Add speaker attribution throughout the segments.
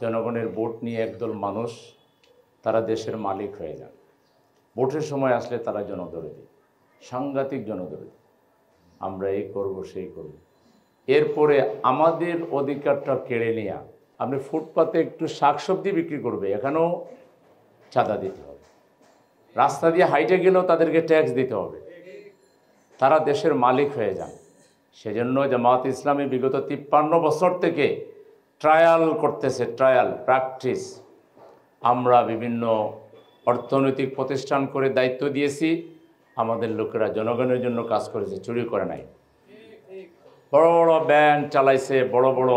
Speaker 1: জনগণের ভোট নিয়ে একদল মানুষ তারা দেশের মালিক হয়ে যান। ভোটের সময় আসলে তারা জনদরদি, সাংঘাতিক জনদরদি, আমরা এই করব সেই করব। এরপরে আমাদের অধিকারটা কেড়ে নেওয়া। আপনি ফুটপাতে একটু শাকসবজি বিক্রি করবে, এখানেও চাঁদা দিতে হবে। রাস্তা দিয়ে হাইটে গেলেও তাদেরকে ট্যাক্স দিতে হবে। তারা দেশের মালিক হয়ে যান। সেজন্য জামাত ইসলামী বিগত 53 বছর থেকে ট্রায়াল করতেছে, ট্রায়াল প্র্যাকটিস। আমরা বিভিন্ন অর্থনৈতিক প্রতিষ্ঠান করে দায়িত্ব দিয়েছি। আমাদের লোকেরা জনগণের জন্য কাজ করেছে, চুরি করে নাই। বড় বড় ব্যাংক চালাইছে, বড় বড়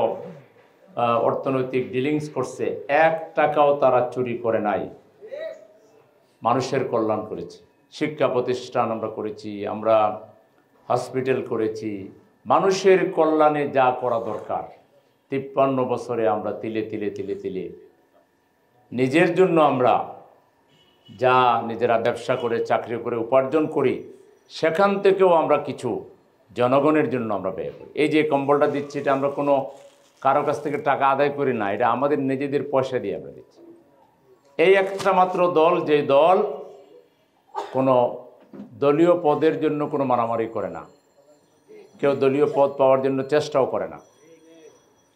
Speaker 1: অর্থনৈতিক ডিলিংস করছে, 1 টাকাও তারা চুরি করে নাই। মানুষের কল্যাণ করেছি, শিক্ষা প্রতিষ্ঠান আমরা করেছি, আমরা হসপিটাল করেছি। মানুষের কল্যাণে যা করা দরকার 53 বছরে আমরা তিলে তিলে তিলে তিলে নিজের জন্য আমরা যা নিজেরা ব্যবসা করে চাকরি করে উপার্জন করি, সেখান থেকেও আমরা কিছু জনগণের জন্য আমরা ব্যয় করি। এই যে কম্বলটা দিচ্ছি, এটা আমরা কোনো কারো কাছ থেকে টাকা আদায় করি না, এটা আমাদের নিজেদের পয়সা দিয়ে আমরা দিচ্ছি। এই একটা মাত্র দল, যে দল কোনো দলীয় পদের জন্য কোনো মারামারি করে না, কেউ দলীয় পদ পাওয়ার জন্য চেষ্টাও করে না।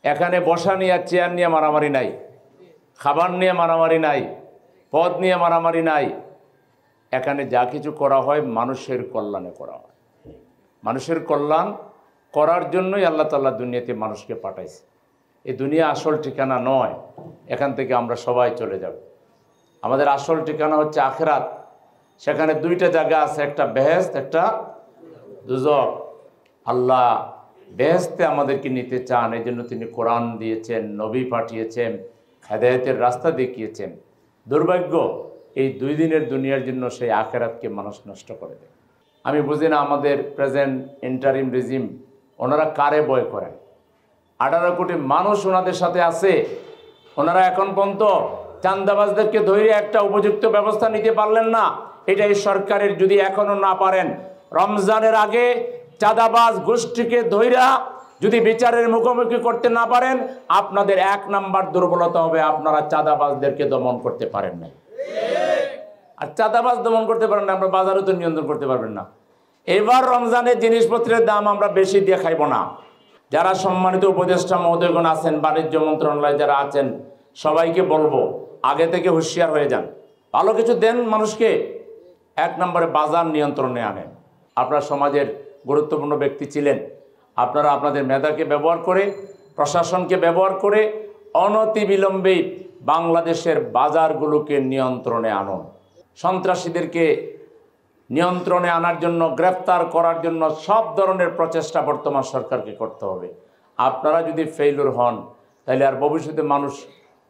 Speaker 1: এখানে বসা নিয়ে, চেয়ার নিয়ে মারামারি নাই, খাবার নিয়ে মারামারি নাই, পদ নিয়ে মারামারি নাই। এখানে যা কিছু করা হয় মানুষের কল্যাণে করা হয়। মানুষের কল্যাণ করার জন্যই আল্লাহ তাআলা দুনিয়াতে মানুষকে পাঠাইছে। এই দুনিয়া আসল ঠিকানা নয়, এখান থেকে আমরা সবাই চলে যাব। আমাদের আসল ঠিকানা হচ্ছে আখিরাত। সেখানে 2টা জায়গা আছে, একটা বেহেশত, একটা দুজক। আল্লাহ বেহেশতে আমাদেরকে নিতে চান, এই জন্য তিনি কোরআন দিয়েছেন, নবী পাঠিয়েছেন, হেদায়েতের রাস্তা দেখিয়েছেন। দুর্ভাগ্য, এই 2 দিনের দুনিয়ার জন্য সেই আখিরাতকে মানুষ নষ্ট করে দেয়। আমি বুঝি না আমাদের প্রেজেন্ট ইন্টারিম রেজিম, ওনারা কারে ভয় করেন? 18 কোটি মানুষ ওনাদের সাথে আছে, ওনারা এখন পর্যন্ত চাঁদাবাজদেরকে ধরে একটা উপযুক্ত ব্যবস্থা নিতে পারলেন না। এটা এই সরকারের যদি এখনো না পারেন, রমজানের আগে চাঁদাবাজ গোষ্ঠীকে ধইরা যদি বিচারের মুখোমুখি করতে না পারেন, আপনাদের 1 নাম্বার দুর্বলতা হবে, আপনারা চাঁদাবাজদেরকে দমন করতে পারেন না। আর চাঁদাবাজ দমন করতে পারেন না, আমরা বাজারও তো নিয়ন্ত্রণ করতে পারবেন না। এবার রমজানের জিনিসপত্রের দাম আমরা বেশি দিয়ে খাইব না। যারা সম্মানিত উপদেষ্টা মহোদয়গণ আছেন, বাণিজ্য মন্ত্রণালয়ে যারা আছেন, সবাইকে বলবো আগে থেকে হুঁশিয়ার হয়ে যান। ভালো কিছু দেন মানুষকে, 1 নম্বরে বাজার নিয়ন্ত্রণে আনেন। আপনার সমাজের গুরুত্বপূর্ণ ব্যক্তি ছিলেন, আপনারা আপনাদের মেধাকে ব্যবহার করে, প্রশাসনকে ব্যবহার করে অনতিবিলম্বে বাংলাদেশের বাজারগুলোকে নিয়ন্ত্রণে আনুন। সন্ত্রাসীদেরকে নিয়ন্ত্রণে আনার জন্য, গ্রেফতার করার জন্য সব ধরনের প্রচেষ্টা বর্তমান সরকারকে করতে হবে। আপনারা যদি ফেইলুর হন, তাহলে আর ভবিষ্যতে মানুষ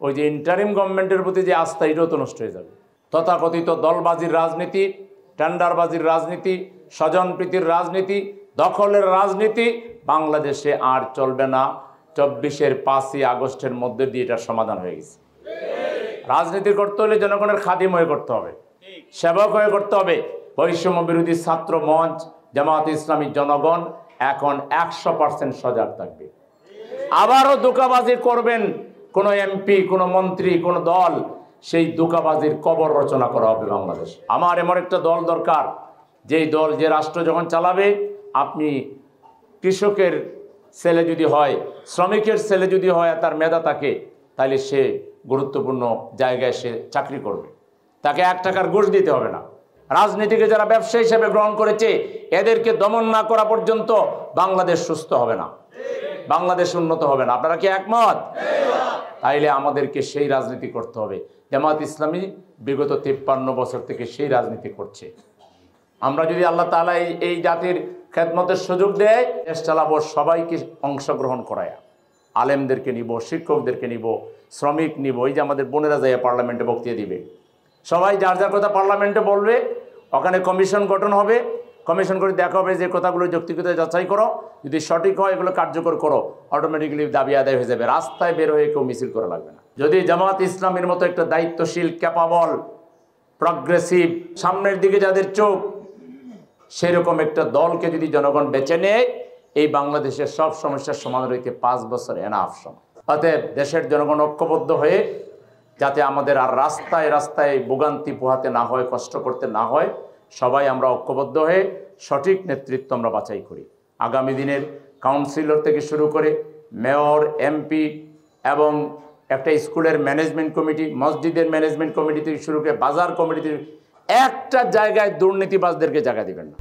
Speaker 1: ওই যে ইন্টারিম গভর্নমেন্টের প্রতি যে আস্থা, এটাও তো নষ্ট হয়ে যাবে। তথাকথিত দলবাজির রাজনীতি, টেন্ডারবাজির রাজনীতি, স্বজনপ্রীতির রাজনীতি, দখলের রাজনীতি বাংলাদেশে আর চলবে না। 24-এর 5ই আগস্টের মধ্যে দিয়ে এটার সমাধান হয়ে গেছে। রাজনীতি করতে হলে জনগণের খাদিম হয়ে করতে হবে, সেবক হয়ে করতে হবে। বৈষম্য বিরোধী ছাত্র মঞ্চ, জামাত ইসলামী, জনগণ এখন 100% সজাগ থাকবে। আবারও ধোঁকাবাজি করবেন কোনো এমপি, কোনো মন্ত্রী, কোনো দল, সেই ধোঁকাবাজির কবর রচনা করা হবে বাংলাদেশ। আমার এমন একটা দল দরকার, যেই দল, যে রাষ্ট্র যখন চালাবে, আপনি কৃষকের ছেলে যদি হয়, শ্রমিকের ছেলে যদি হয়, তার মেধা থাকে, তাহলে সে গুরুত্বপূর্ণ জায়গায় সে চাকরি করবে, তাকে 1 টাকার ঘুষ দিতে হবে না। রাজনীতিকে যারা ব্যবসা হিসেবে গ্রহণ করেছে, এদেরকে দমন না করা পর্যন্ত বাংলাদেশ সুস্থ হবে না, বাংলাদেশ উন্নত হবে না। আপনারা কি একমত? তাইলে আমাদেরকে সেই রাজনীতি করতে হবে। জামাত ইসলামী বিগত 53 বছর থেকে সেই রাজনীতি করছে। আমরা যদি আল্লাহ তাআলা এই জাতির খেদমতের সুযোগ দেয়, দেশ চালাবো সবাইকে অংশগ্রহণ করায়। আলেমদেরকে নিব, শিক্ষকদেরকে নিব, শ্রমিক নিব। এই যে আমাদের বোনেরা যায় পার্লামেন্টে বক্তৃতা দিবে, সবাই যার যার কথা পার্লামেন্টে বলবে। ওখানে কমিশন গঠন হবে, কমিশন করে দেখা হবে যে কথাগুলো যৌক্তিকতা যাচাই করো, যদি সঠিক হয় এগুলো কার্যকর করো, অটোমেটিক্যালি দাবি আদায় হয়ে যাবে। রাস্তায় বের হয়ে কেউ মিছিল করা লাগবে না। যদি জামাত ইসলামের মতো একটা দায়িত্বশীল, ক্যাপাবল, প্রগ্রেসিভ, সামনের দিকে যাদের চোখ, সেরকম একটা দলকে যদি জনগণ বেছে নেয়, এই বাংলাদেশের সব সমস্যার সমাধান হইতে 5 বছর এনাফ সময়। অতএব দেশের জনগণ ঐক্যবদ্ধ হয়ে যাতে আমাদের আর রাস্তায় রাস্তায় ভোগান্তি পোহাতে না হয়, কষ্ট করতে না হয়, সবাই আমরা ঐক্যবদ্ধ হয়ে সঠিক নেতৃত্ব আমরা বাছাই করি। আগামী দিনের কাউন্সিলর থেকে শুরু করে মেয়র, এমপি এবং একটা স্কুলের ম্যানেজমেন্ট কমিটি, মসজিদের ম্যানেজমেন্ট কমিটি থেকে শুরু করে বাজার কমিটি থেকে একটা জায়গায় দুর্নীতিবাজদেরকে জায়গা দিবেন না।